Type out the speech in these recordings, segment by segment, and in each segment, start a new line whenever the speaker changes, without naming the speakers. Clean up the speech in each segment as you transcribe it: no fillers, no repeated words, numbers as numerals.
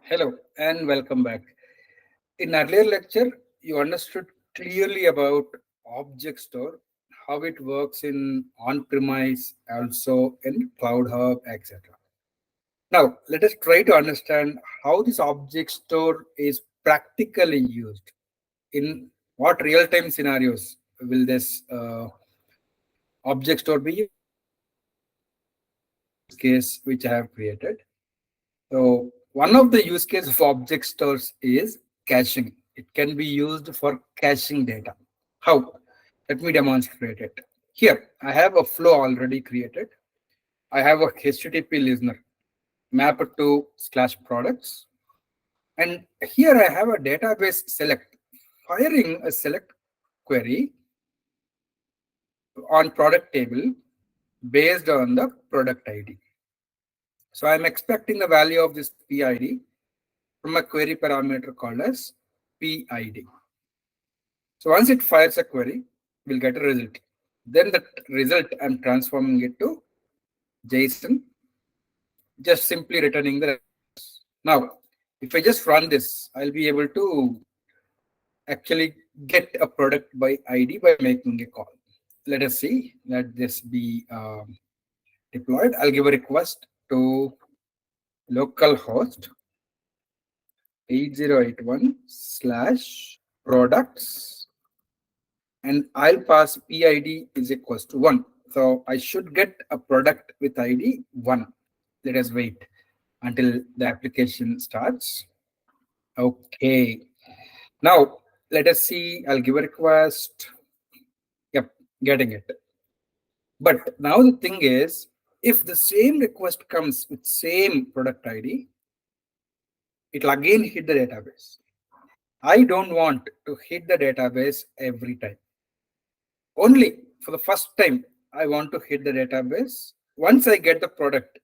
Hello and welcome back. In earlier lecture, you understood clearly about object store, how it works in on-premise, also in Cloud Hub, etc. Now, let us try to understand how this object store is practically used. In what real-time scenarios will this object store be used? Case which I have created. So one of the use cases of object stores is caching. It can be used for caching data. How? Let me demonstrate it. Here, I have a flow already created. I have a HTTP listener mapped to /products. And here I have a database select, firing a select query on product table based on the product ID. So I'm expecting the value of this PID from a query parameter called as PID. So once it fires a query, we'll get a result. Then that result, I'm transforming it to JSON, just simply returning the result. Now, if I just run this, I'll be able to actually get a product by ID by making a call. Let us see. Let this be deployed. I'll give a request to localhost 8081/products, and I'll pass PID is equals to 1. So I should get a product with ID 1. Let us wait until the application starts. Okay. Now let us see. I'll give a request. Yep, getting it. But now the thing is, if the same request comes with same product ID, it'll again hit the database. I don't want to hit the database every time. Only for the first time, I want to hit the database. Once I get the product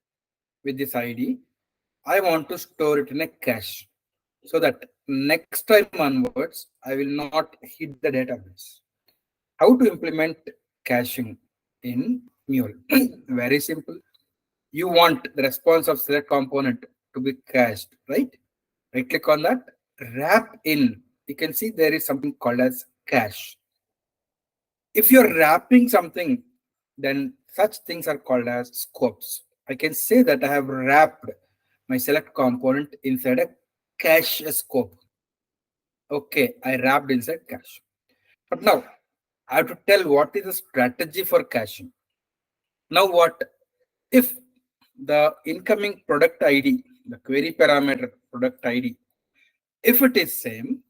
with this ID, I want to store it in a cache so that next time onwards, I will not hit the database. How to implement caching in Mule? Very simple. You want the response of select component to be cached, right? Right click on that, wrap in. You can see there is something called as cache. If you're wrapping something, then such things are called as scopes. I can say that I have wrapped my select component inside a cache scope. Okay, I wrapped inside cache. But now I have to tell what is the strategy for caching. Now what if the incoming product ID, the query parameter product ID, if it is same,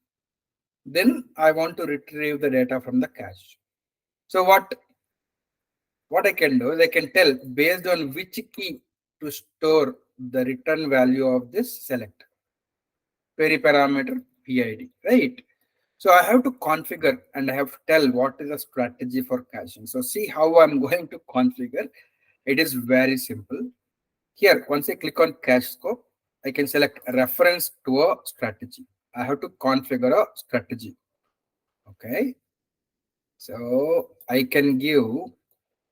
then I want to retrieve the data from the cache. So what I can do is I can tell based on which key to store the return value of this select query parameter PID, right? So I have to configure and I have to tell what is the strategy for caching. So see how I'm going to configure. It is very simple. Here, once I click on cache scope, I can select a reference to a strategy. I have to configure a strategy. Okay. So I can give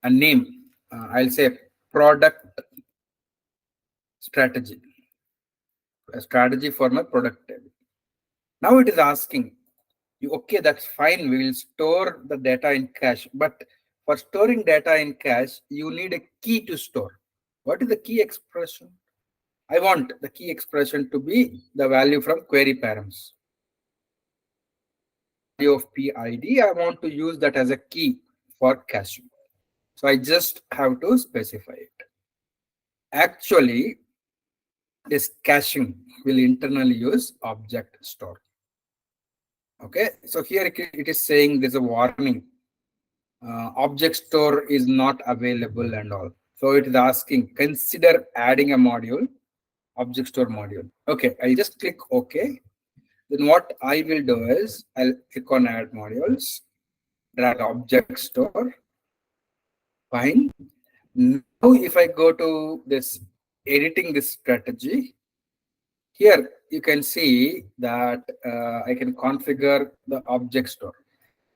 a name. I'll say product strategy. A strategy for my product table. Now it is asking you, okay, that's fine. We will store the data in cache. But for storing data in cache, you need a key to store. What is the key expression? I want the key expression to be the value from query params. Value of PID, I want to use that as a key for caching. So I just have to specify it. Actually, this caching will internally use object store. Okay, so here it is saying there's a warning. Object store is not available and all. So it is asking, consider adding a module, object store module. Okay, I'll just click OK. Then what I will do is I'll click on add modules, drag object store. Fine. Now if I go to this editing this strategy, here you can see that I can configure the object store.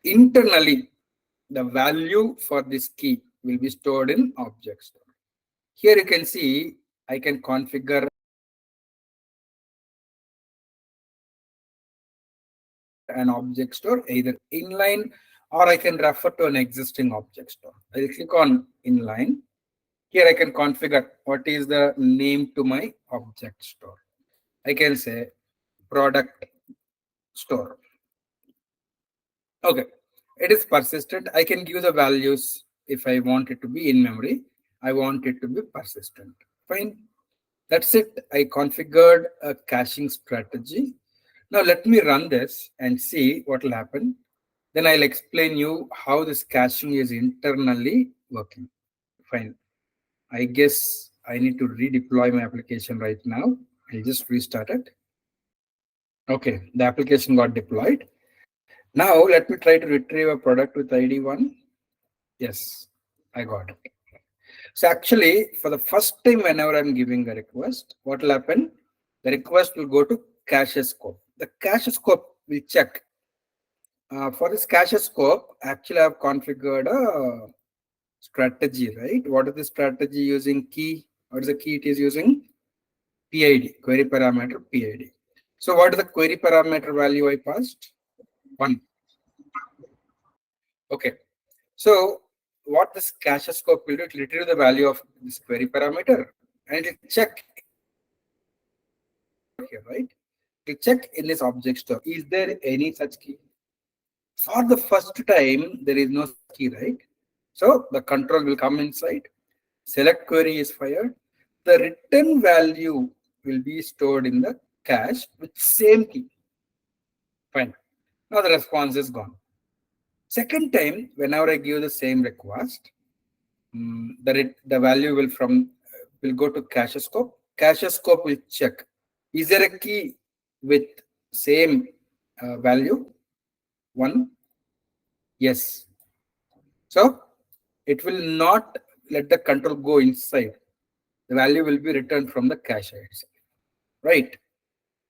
Internally, the value for this key will be stored in object store. Here you can see I can configure an object store either inline or I can refer to an existing object store. I'll click on inline. Here I can configure what is the name to my object store. I can say product store. Okay, it is persistent. I can give the values if I want it to be in memory. I want it to be persistent. Fine. That's it. I configured a caching strategy. Now let me run this and see what will happen. Then I'll explain you how this caching is internally working. Fine. I guess I need to redeploy my application right now. I'll just restart it. Okay, the application got deployed. Now let me try to retrieve a product with ID 1. Yes, I got it. So actually, for the first time, whenever I'm giving a request, what will happen? The request will go to cache scope. The cache scope will check. For this cache scope, actually, I've configured a strategy, right? What is the strategy using key? What is the key it is using? PID, query parameter PID. So what is the query parameter value I passed? 1. Okay. So what this cache scope will do, it will retrieve the value of this query parameter and it check here, right? It check in this object store. Is there any such key? For the first time, there is no key, right? So the control will come inside. Select query is fired. The return value will be stored in the cache with same key. Fine. Now the response is gone. Second time, whenever I give the same request, the value will go to cache scope. Cache scope will check. Is there a key with same value? 1. Yes. So it will not let the control go inside. The value will be returned from the cache itself. Right.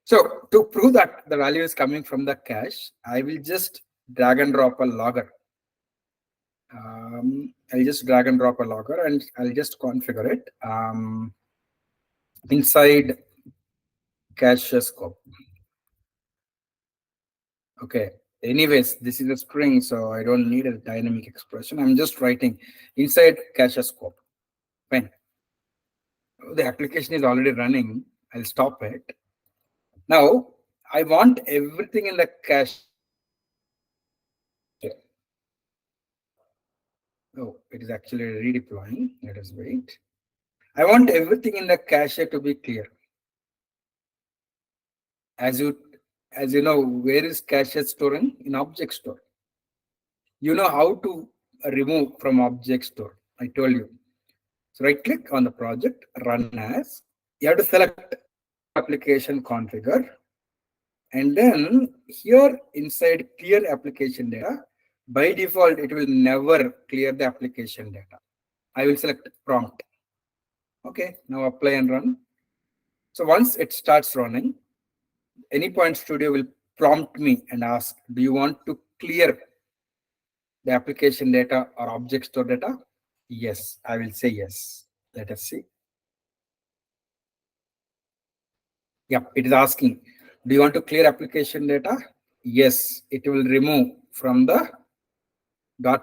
So to prove that the value is coming from the cache, I will just drag and drop a logger. I'll just drag and drop a logger and I'll just configure it inside cache scope. Okay. Anyways, this is a string, so I don't need a dynamic expression. I'm just writing inside cache scope. Fine. The application is already running. I'll stop it. Now, I want everything in the cache. Oh, it is actually redeploying. Let us wait. I want everything in the cache to be clear. As you know, where is cache storing? In object store. You know how to remove from object store. I told you. So right click on the project, run as. You have to select application configure. And then here inside clear application data, by default, it will never clear the application data. I will select prompt. Okay, now apply and run. So once it starts running, Anypoint Studio will prompt me and ask, do you want to clear the application data or object store data? Yes, I will say yes. Let us see. Yep, it is asking, do you want to clear application data? Yes, it will remove from the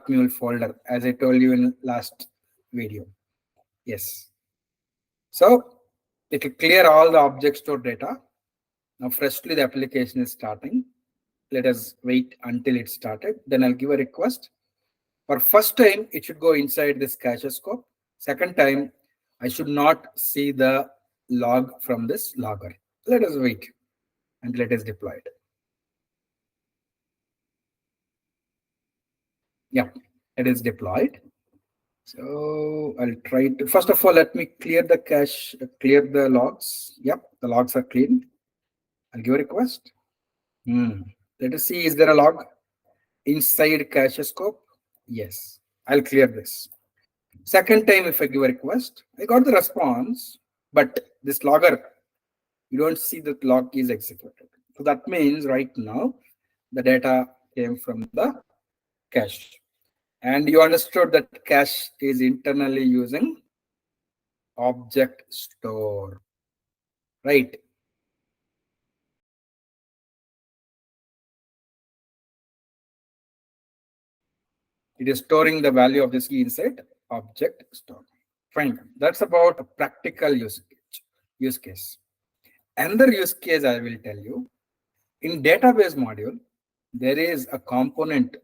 .mule folder, as I told you in last video. Yes. So it will clear all the object store data. Now freshly the application is starting. Let us wait until it started. Then I'll give a request. For first time, it should go inside this cache scope. Second time, I should not see the log from this logger. Let us wait until it is deployed. Yeah, it is deployed. So I'll try to, first of all, let me clear the cache, clear the logs. Yep, the logs are clean. I'll give a request. Let us see, is there a log inside cache scope? Yes, I'll clear this. Second time, if I give a request, I got the response, but this logger, you don't see that log is executed. So that means right now, the data came from the cache. And you understood that cache is internally using object store, right? It is storing the value of this key inside object store. Fine. That's about a practical use case. Another use case I will tell you. In database module, there is a component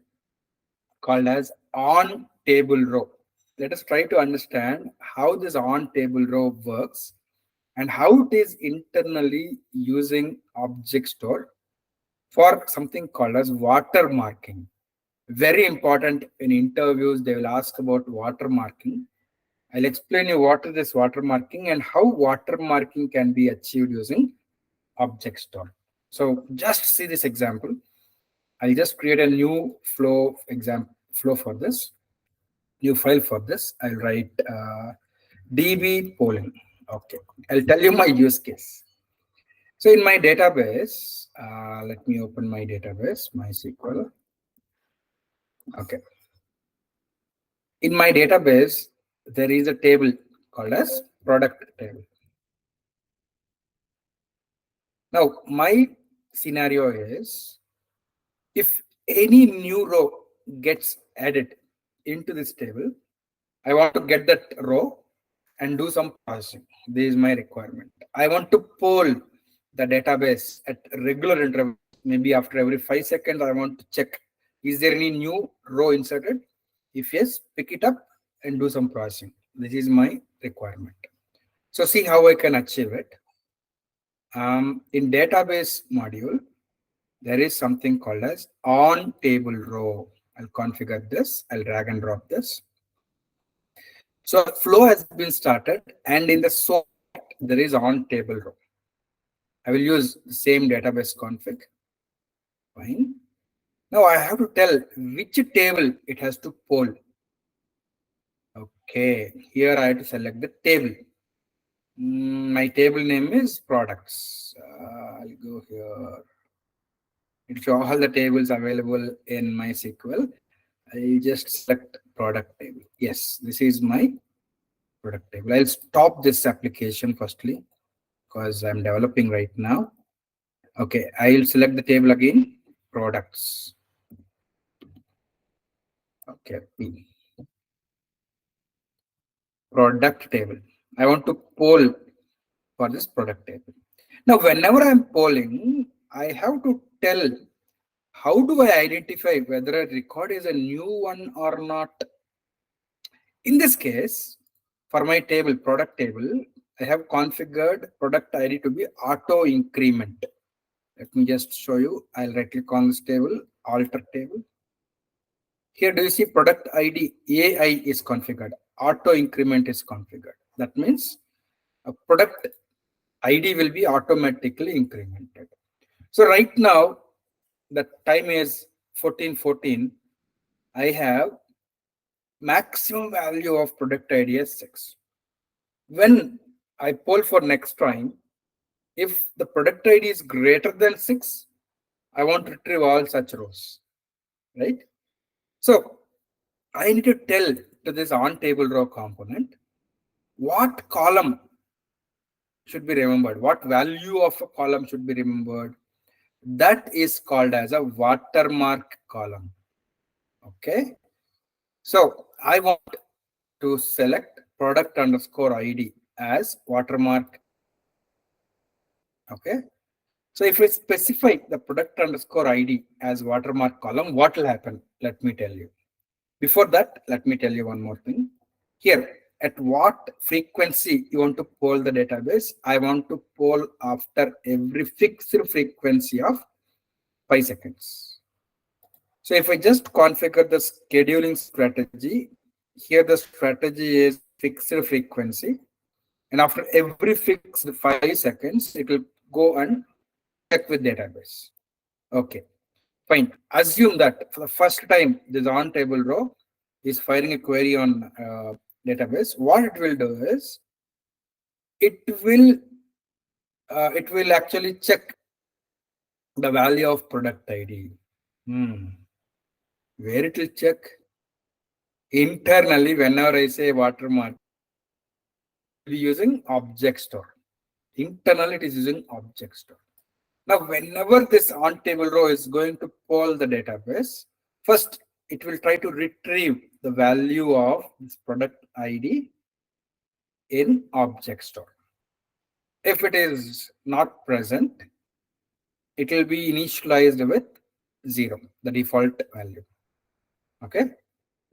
called as on table row. Let us try to understand how this on table row works and how it is internally using object store for something called as watermarking. Very important in interviews, they will ask about watermarking. I'll explain you what is this watermarking and how watermarking can be achieved using object store. So just see this example. I'll just create a new flow for this, new file for this. I'll write DB polling. Okay, I'll tell you my use case. So in my database, let me open my database, MySQL. Okay. In my database, there is a table called as product table. Now, my scenario is if any new row gets added into this table, I want to get that row and do some processing. This is my requirement. I want to poll the database at regular intervals. Maybe after every 5 seconds, I want to check, is there any new row inserted? If yes, pick it up and do some processing. This is my requirement. So see how I can achieve it. In database module, there is something called as on table row. I'll configure this. I'll drag and drop this. So flow has been started, and in the source there is on table row. I will use the same database config. Fine. Now I have to tell which table it has to poll. Okay, here I have to select the table. My table name is products. I'll go here. It shows all the tables available in MySQL. I'll just select product table. Yes, this is my product table. I'll stop this application firstly because I'm developing right now. Okay, I'll select the table again, products. Okay, product table. I want to poll for this product table. Now, whenever I'm polling, I have to tell how do I identify whether a record is a new one or not. In this case, for my table, product table, I have configured product ID to be auto increment. Let me just show you. I'll right click on this table, alter table. Here, do you see product ID AI is configured, auto increment is configured. That means a product ID will be automatically incremented. So right now, the time is 14:14. I have maximum value of product ID as 6. When I poll for next time, if the product ID is greater than 6, I want to retrieve all such rows, right? So I need to tell to this on table row component what column should be remembered, what value of a column should be remembered. That is called as a watermark column. Okay. So I want to select product underscore ID as watermark. Okay. So if I specify the product underscore ID as watermark column, what will happen? Let me tell you. Before that, let me tell you one more thing. Here, at what frequency you want to poll the database? I want to poll after every fixed frequency of 5 seconds. So if I just configure the scheduling strategy, here the strategy is fixed frequency. And after every fixed 5 seconds, it will go and check with database. Okay, fine. Assume that for the first time, this on table row is firing a query on database. What it will do is it will actually check the value of product ID. Where it will check? Internally, whenever I say watermark, it will be using object store. Internally, it is using object store. Now, whenever this on table row is going to poll the database, first it will try to retrieve the value of this product ID in object store. If it is not present, it will be initialized with 0, the default value. Okay.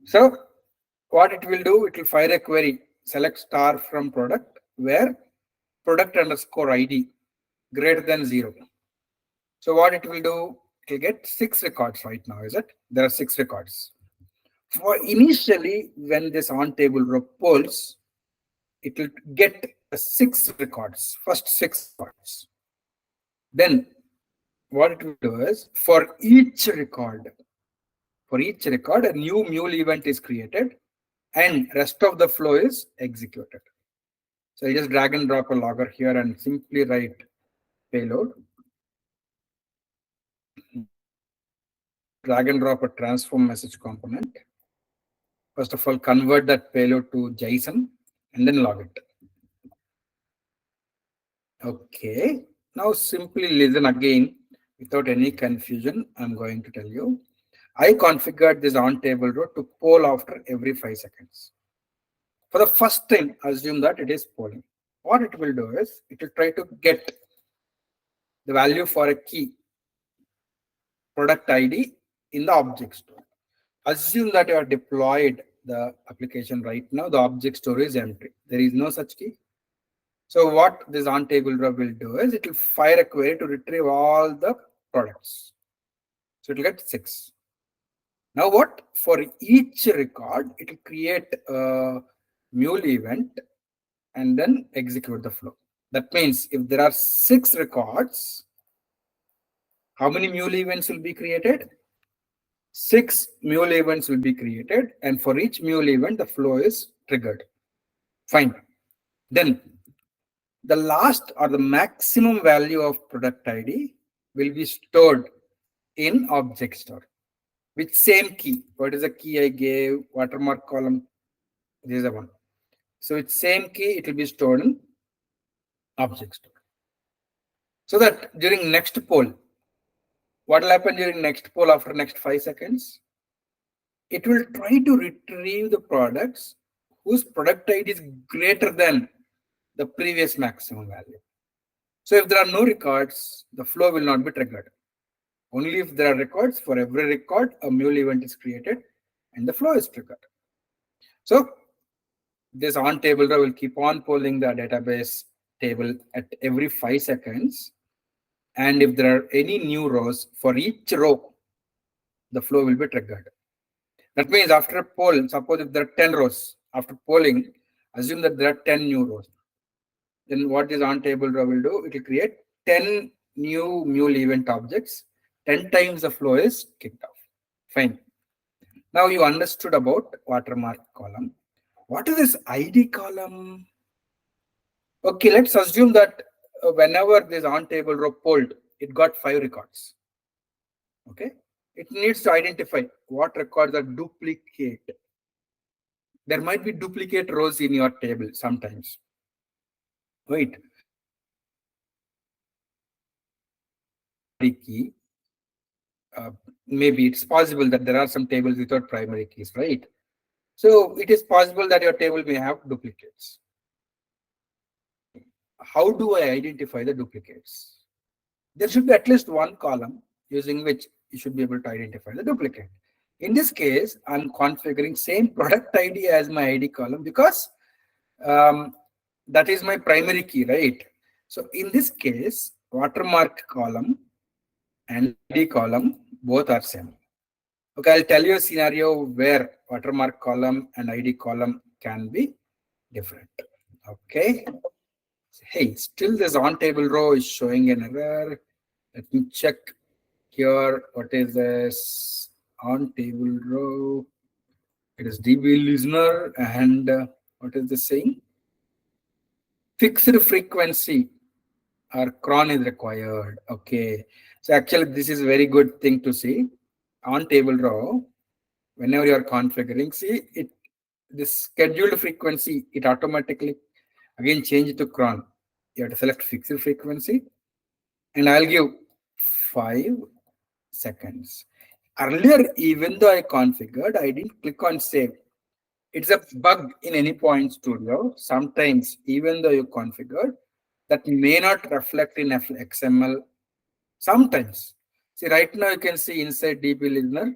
So what it will do, it will fire a query, select star from product where product underscore ID greater than 0. So what it will do, it will get 6 records right now, is it? There are 6 records. For initially, when this ontable polls, it will get 6 records, first 6 records. Then what it will do is, for each record, a new Mule event is created and rest of the flow is executed. So I just drag and drop a logger here and simply write payload. Drag and drop a transform message component. First of all, convert that payload to JSON and then log it. Okay, now simply listen again without any confusion. I'm going to tell you. I configured this ontable to poll after every 5 seconds. For the first time, assume that it is polling. What it will do is, it will try to get the value for a key, product ID, in the object store. Assume that you are deployed the application right now, the object store is empty. There is no such key. So what this ontable will do is, it will fire a query to retrieve all the products. So it will get 6. Now what? For each record, it will create a Mule event and then execute the flow. That means if there are 6 records, how many Mule events will be created? 6 Mule events will be created, and for each Mule event, the flow is triggered. Fine. Then the last or the maximum value of product ID will be stored in object store with same key. What is the key I gave? Watermark column. This is the one. So with same key, it will be stored in object store. So that during next poll, what will happen during next poll after next 5 seconds? It will try to retrieve the products whose product ID is greater than the previous maximum value. So if there are no records, the flow will not be triggered. Only if there are records, for every record, a Mule event is created and the flow is triggered. So this ontable will keep on polling the database table at every 5 seconds. And if there are any new rows, for each row, the flow will be triggered. That means after a poll, suppose if there are 10 rows, after polling, assume that there are 10 new rows. Then what this ontable will do? It will create 10 new Mule event objects. 10 times the flow is kicked off. Fine. Now you understood about watermark column. What is this ID column? Okay, let's assume that whenever this ontable polled, it got 5 records. Okay, it needs to identify what records are duplicate. There might be duplicate rows in your table sometimes. Wait. Key. Maybe it's possible that there are some tables without primary keys, right? So it is possible that your table may have duplicates. How do I identify the duplicates? There should be at least one column using which you should be able to identify the duplicate. In this case, I'm configuring same product ID as my ID column because that is my primary key, right? So in this case, watermark column and ID column both are same. Okay, I'll tell you a scenario where watermark column and ID column can be different. Okay. Hey, still this ontable row is showing an error. Let me check here. What is this ontable row? It is DB listener, and what is this saying? Fixed frequency or cron is required. Okay. So actually, this is a very good thing to see. Ontable row, whenever you are configuring, see it, this scheduled frequency, it automatically again change it to cron. You have to select fixed frequency, and I'll give 5 seconds. Earlier, even though I configured, I didn't click on save. It's a bug in Anypoint Studio. Sometimes, even though you configured, that may not reflect in XML. Sometimes. See, right now you can see inside DB listener,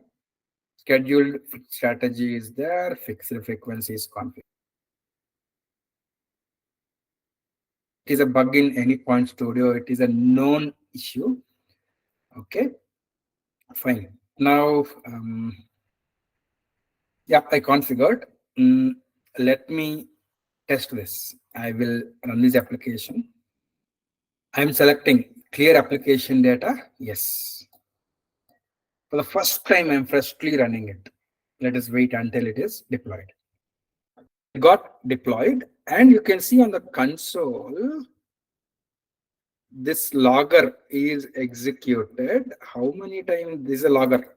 scheduled strategy is there, fixed frequency is configured. It is a bug in Anypoint Studio. It is a known issue. Okay, fine. Now, yeah, I configured. Let me test this. I will run this application. I'm selecting clear application data. Yes. For the first time, I'm freshly running it. Let us wait until it is deployed. It got deployed, and you can see on the console, this logger is executed. How many times? This is a logger.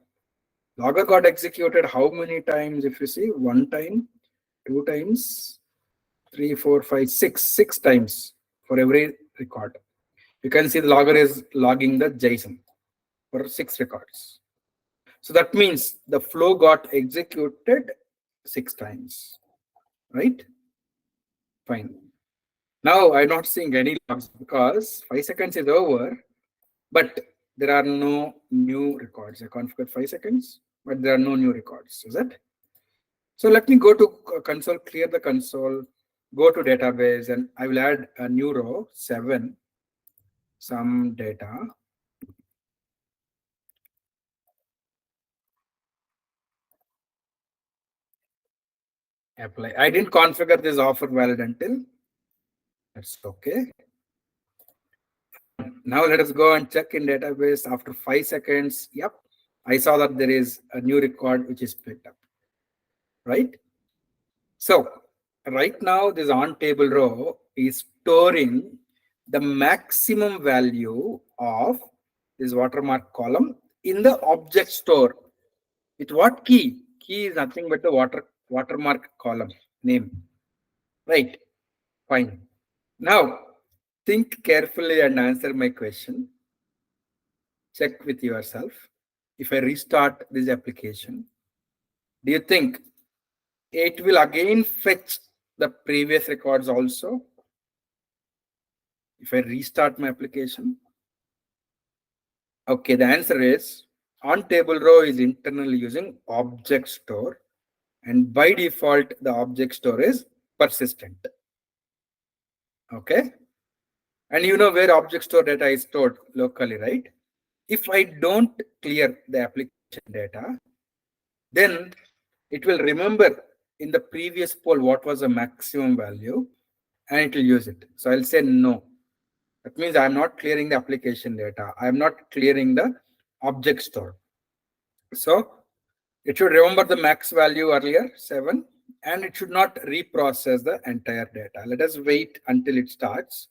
Logger got executed how many times? If you see, 1 time, 2 times, 3, 4, 5, 6, 6 times for every record. You can see the logger is logging the JSON for 6 records. So that means the flow got executed 6 times, right? Fine. Now I'm not seeing any logs because 5 seconds is over, but there are no new records. I configured 5 seconds, but there are no new records. Is that? So let me go to console, clear the console, go to database, and I will add a new row 7, some data. Apply. I didn't configure this offer valid until. That's okay. Now let us go and check in database after 5 seconds. Yep. I saw that there is a new record which is picked up. Right? So right now this Ontablerow is storing the maximum value of this watermark column in the object store. With what key? Key is nothing but the watermark column name. Right? Fine. Now think carefully and answer my question. Check with yourself. If I restart this application, do you think it will again fetch the previous records also? If I restart my application? Okay, the answer is Ontablerow is internally using object store, and by default, the object store is persistent. Okay, and you know where object store data is stored locally, right? If I don't clear the application data, then it will remember in the previous poll what was the maximum value and it will use it. So I'll say no. That means I'm not clearing the application data. I'm not clearing the object store. So it should remember the max value earlier, 7, and it should not reprocess the entire data. Let us wait until it starts.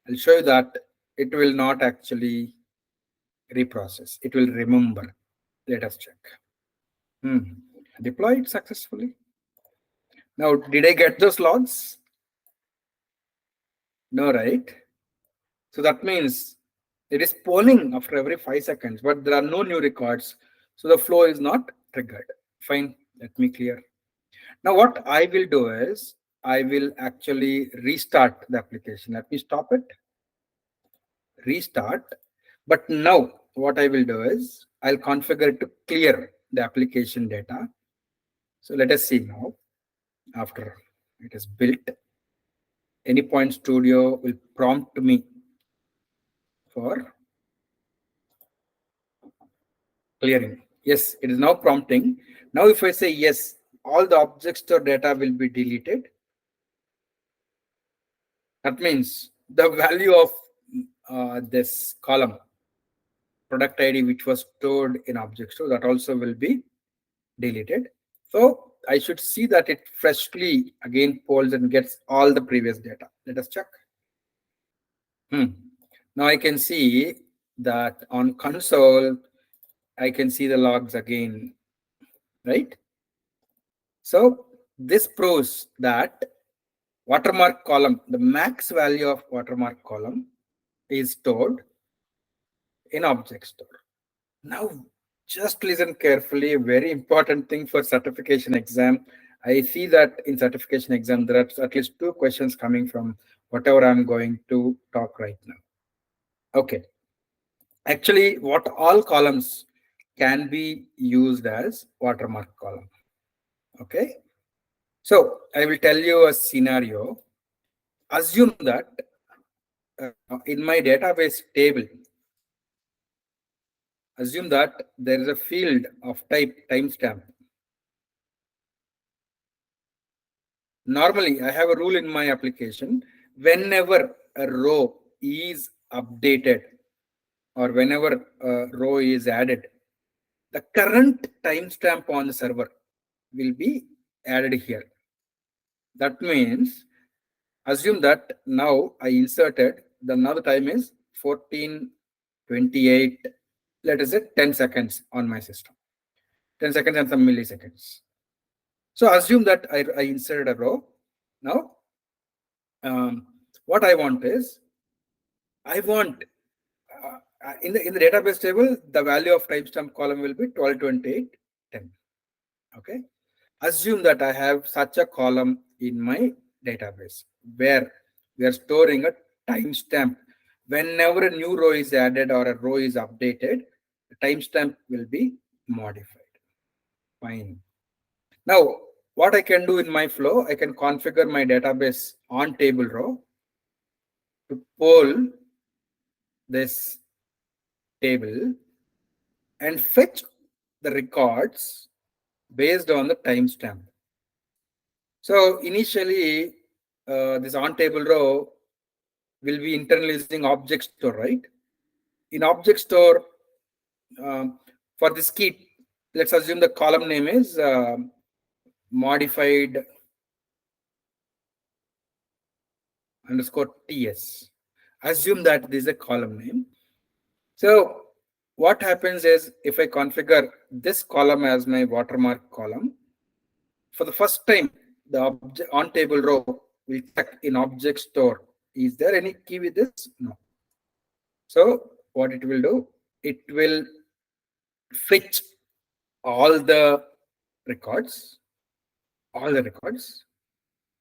I'll show you that it will not actually reprocess. It will remember. Let us check. Deployed successfully. Now, did I get those logs? No, right? So that means it is polling after every 5 seconds, but there are no new records. So the flow is not triggered. Fine, let me clear. Now what I will do is I will actually restart the application. Let me stop it. Restart. But now what I will do is I'll configure it to clear the application data. So let us see now after it is built. Anypoint Studio will prompt me for clearing. Yes, it is now prompting. Now if I say yes, all the object store data will be deleted. That means the value of this column, product ID, which was stored in object store, that also will be deleted. So I should see that it freshly again polls and gets all the previous data. Let us check. Now I can see that on console, I can see the logs again, right? So this proves that watermark column, the max value of watermark column is stored in object store. Now, Just listen carefully. Very important thing for certification exam. I see that in certification exam, there are at least 2 questions coming from whatever I'm going to talk right now. Okay. Actually, what all columns can be used as watermark column. Okay. So I will tell you a scenario. Assume that in my database table, assume that there is a field of type timestamp. Normally, I have a rule in my application. Whenever a row is updated or whenever a row is added, the current timestamp on the server will be added here. That means, assume that now I inserted, now the time is 14:28, let us say 10 seconds on my system. 10 seconds and some milliseconds. So assume that I inserted a row. Now, what I want is, I want in the database table, the value of timestamp column will be 12:28:10. Okay. Assume that I have such a column in my database where we are storing a timestamp. Whenever a new row is added or a row is updated, the timestamp will be modified. Fine. Now, what I can do in my flow, I can configure my database Ontablerow to pull this table and fetch the records based on the timestamp. So initially, this Ontablerow will be internally using object store, right? In object store, for this key, let's assume the column name is modified underscore TS. Assume that this is a column name. So what happens is, if I configure this column as my watermark column, for the first time, the Ontablerow will check in object store. Is there any key with this? No. So what it will do, it will fetch all the records,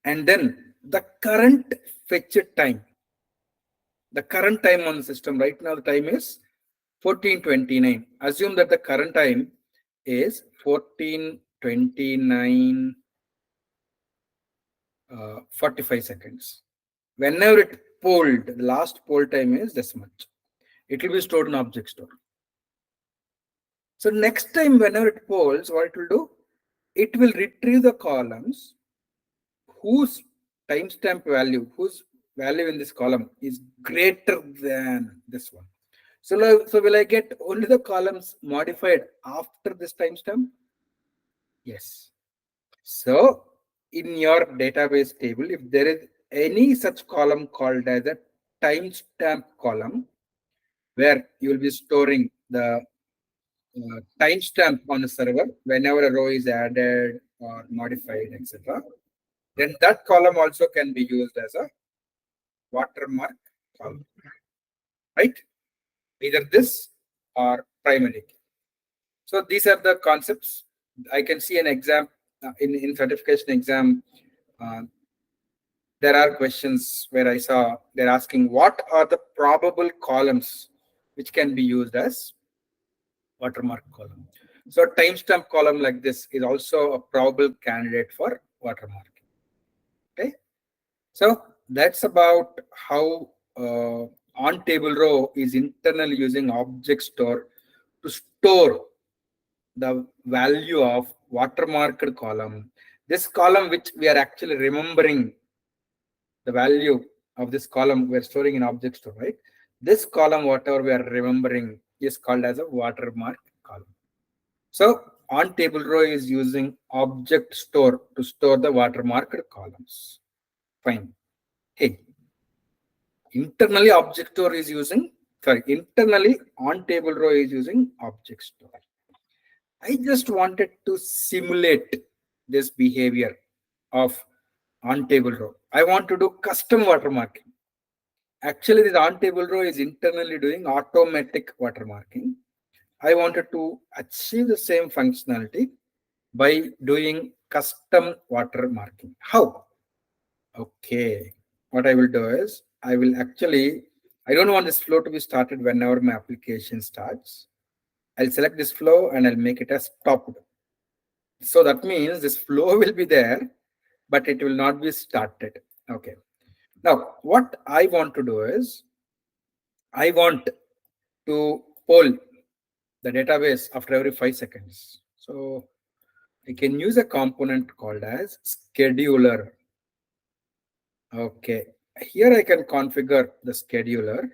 and then the current fetch time. The current time on the system right now, the time is 14:29. Assume that the current time is 14:29 45 seconds. Whenever it polled, the last poll time is this much. It will be stored in object store. So next time, whenever it polls, what it will do? It will retrieve the columns whose timestamp value, whose value in this column is greater than this one. So will I get only the columns modified after this timestamp? Yes. So in your database table, if there is any such column called as a timestamp column, where you will be storing the timestamp on the server whenever a row is added or modified, etc., then that column also can be used as a watermark column, right? Either this or primary key. So these are the concepts. I can see an exam in certification exam. There are questions where I saw they're asking what are the probable columns which can be used as watermark column. So timestamp column like this is also a probable candidate for watermark. Okay. So that's about how Ontablerow is internally using object store to store the value of watermarked column. This column which we are actually remembering the value of this column we're storing in object store, right? This column, whatever we are remembering, is called as a watermark column. So Ontablerow is using object store to store the watermarked columns. Fine. Hey, internally internally Ontablerow is using object store. I just wanted to simulate this behavior of Ontablerow. I want to do custom watermarking. Actually, this Ontablerow is internally doing automatic watermarking. I wanted to achieve the same functionality by doing custom watermarking. How? Okay. What I will do is I will actually, I don't want this flow to be started whenever my application starts. I'll select this flow and I'll make it as stopped. So that means this flow will be there, but it will not be started. Okay. Now, what I want to do is I want to poll the database after every 5 seconds. So I can use a component called as scheduler. Okay. Here I can configure the scheduler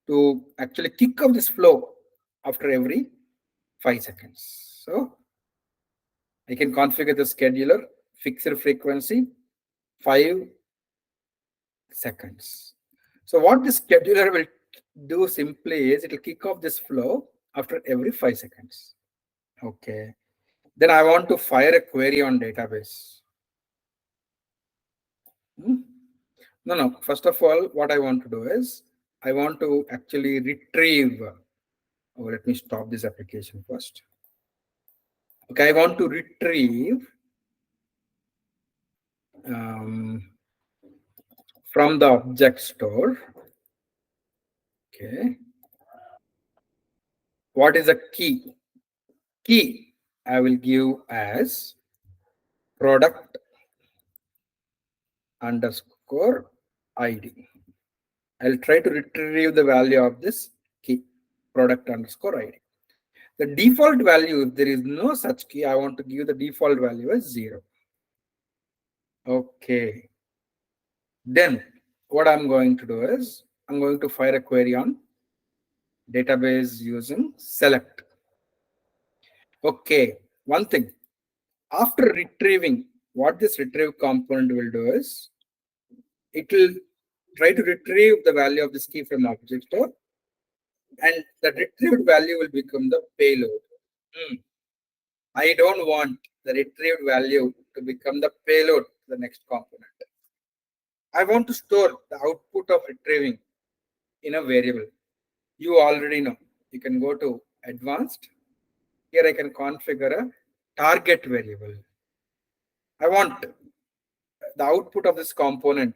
to actually kick off this flow after every 5 seconds. So I can configure the scheduler, fixed frequency, 5 seconds. So what this scheduler will do simply is it will kick off this flow after every 5 seconds. Okay. Then I want to fire a query on database. No. First of all, what I want to do is I want to actually retrieve. Oh, let me stop this application first. Okay, I want to retrieve from the object store. Okay. What is the key? Key I will give as product underscore ID. I'll try to retrieve the value of this key, product underscore ID. The default value, if there is no such key, I want to give the default value as 0. Okay. Then what I'm going to do is I'm going to fire a query on database using select. Okay. One thing, after retrieving, what this retrieve component will do is it will try to retrieve the value of this key from the object store, and the retrieved value will become the payload. I don't want the retrieved value to become the payload to the next component. I want to store the output of retrieving in a variable. You already know. You can go to advanced. Here I can configure a target variable. I want the output of this component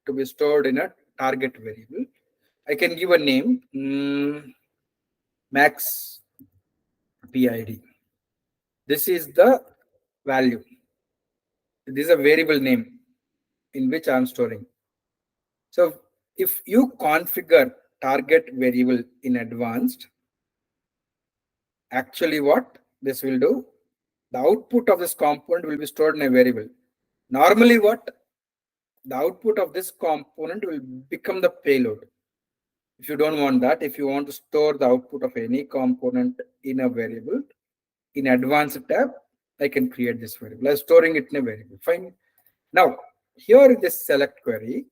to be stored in a target variable. I can give a name, max PID. This is the value. This is a variable name in which I am storing. So if you configure target variable in advanced, actually what this will do, the output of this component will be stored in a variable. Normally what? The output of this component will become the payload. If you don't want that, if you want to store the output of any component in a variable, in advanced tab, I can create this variable. I'm storing it in a variable. Fine. Now, here in this select query,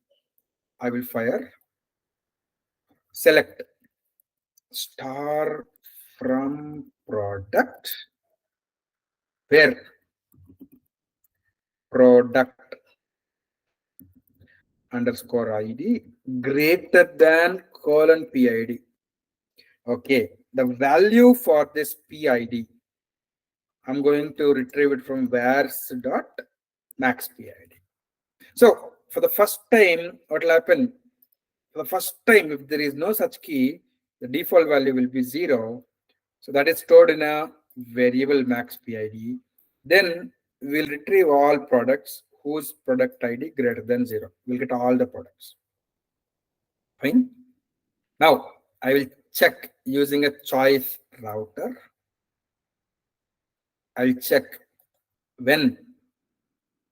I will fire select star from product where product underscore ID greater than colon PID. Okay, the value for this PID, I'm going to retrieve it from where's dot max PID. So for the first time, what will happen? For the first time, if there is no such key, the default value will be 0. So that is stored in a variable max PID. Then we'll retrieve all products whose product ID greater than 0. We'll get all the products. Fine. Now I will check using a choice router. I'll check when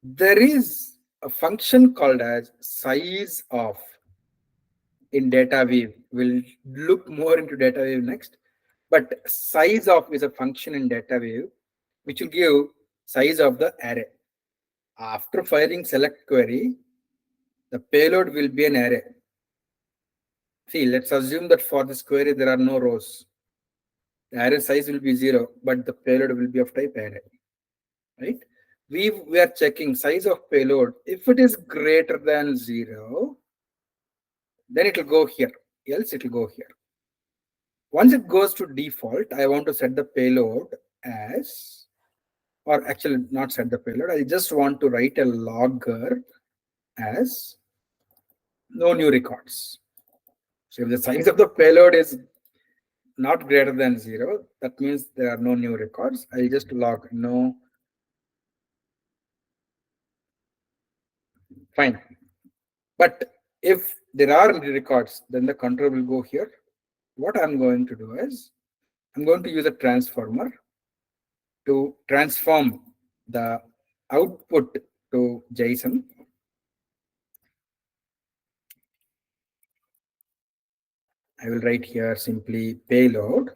there is a function called as size of in data view. We'll look more into data view next, but size of is a function in data view which will give size of the array. After firing select query, the payload will be an array. See, let's assume that for this query there are no rows. The array size will be 0, but the payload will be of type array. Right? We are checking size of payload. If it is greater than 0, then it will go here. Else it will go here. Once it goes to default, I want to set the payload as, or actually not set the payload, I just want to write a logger as no new records. So if the size of the payload is not greater than 0, that means there are no new records. I'll just log no. Fine. But if there are records, then the control will go here. What I'm going to do is I'm going to use a transformer to transform the output to JSON. I will write here simply payload.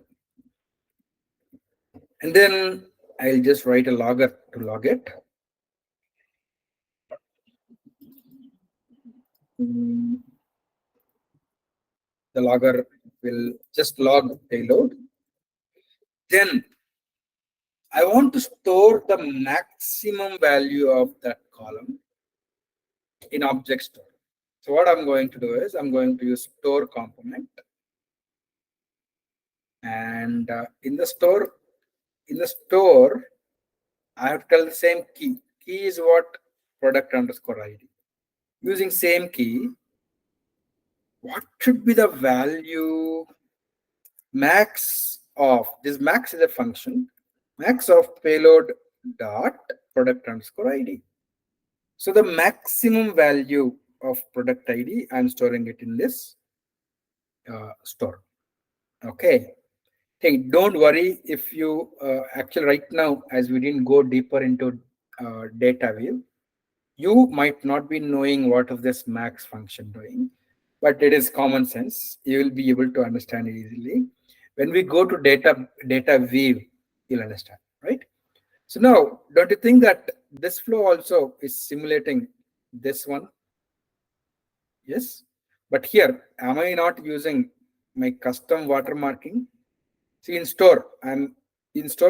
And then I'll just write a logger to log it. The logger will just log payload. Then I want to store the maximum value of that column in object store. So what I'm going to do is I'm going to use store component, and in the store I have to tell the same key. Key is what? Product underscore ID. Using same key, what should be the value max of this? Max is a function. Max of payload dot product underscore ID. So the maximum value of product ID, I'm storing it in this store. Okay. Hey, don't worry if you actually right now, as we didn't go deeper into data view, you might not be knowing what is this max function doing, but it is common sense. You will be able to understand it easily. When we go to data view, you'll understand, right? So now, don't you think that this flow also is simulating this one? Yes. But here, am I not using my custom watermarking? See, in store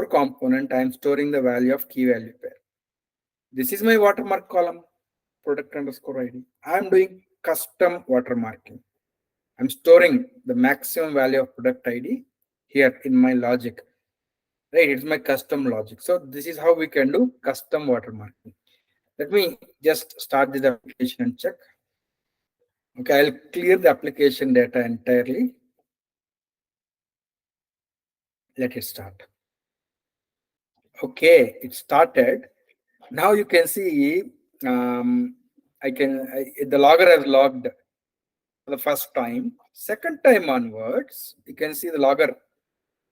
component, I'm storing the value of key value pair. This is my watermark column, product underscore ID. I'm doing custom watermarking. I'm storing the maximum value of product ID here in my logic. Right, it's my custom logic. So this is how we can do custom watermarking. Let me just start this application and check. Okay, I'll clear the application data entirely. Let it start. Okay, it started. Now you can see the logger has logged for the first time. Second time onwards, you can see the logger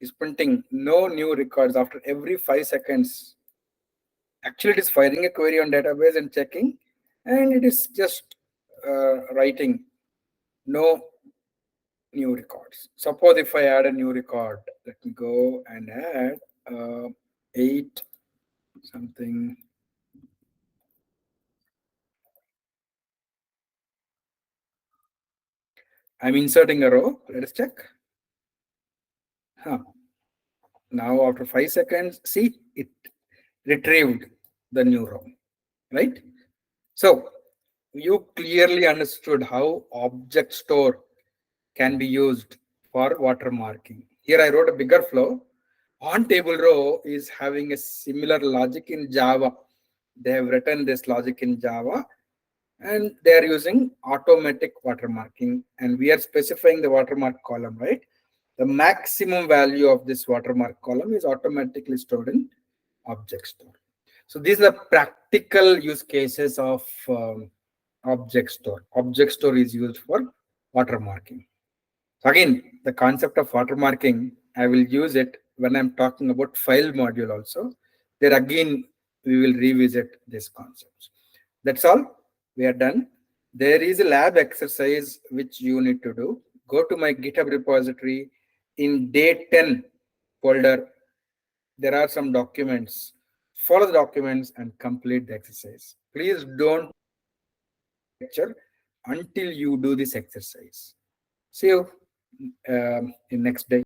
is printing no new records after every 5 seconds. Actually, it is firing a query on database and checking, and it is just writing no new records. Suppose if I add a new record, let me go and add 8 something. I'm inserting a row. Let us check. Now after 5 seconds, see, it retrieved the new row, right? So you clearly understood how object store can be used for watermarking. Here I wrote a bigger flow. Ontablerow is having a similar logic in Java. They have written this logic in Java, and they are using automatic watermarking, and we are specifying the watermark column, right? The maximum value of this watermark column is automatically stored in object store. So these are practical use cases of object store. Object store is used for watermarking. So again, the concept of watermarking, I will use it when I'm talking about file module also. There again, we will revisit these concepts. That's all. We are done. There is a lab exercise which you need to do. Go to my GitHub repository. In DAY10 folder, there are some documents. Follow the documents and complete the exercise. Please don't lecture until you do this exercise. See you in next day.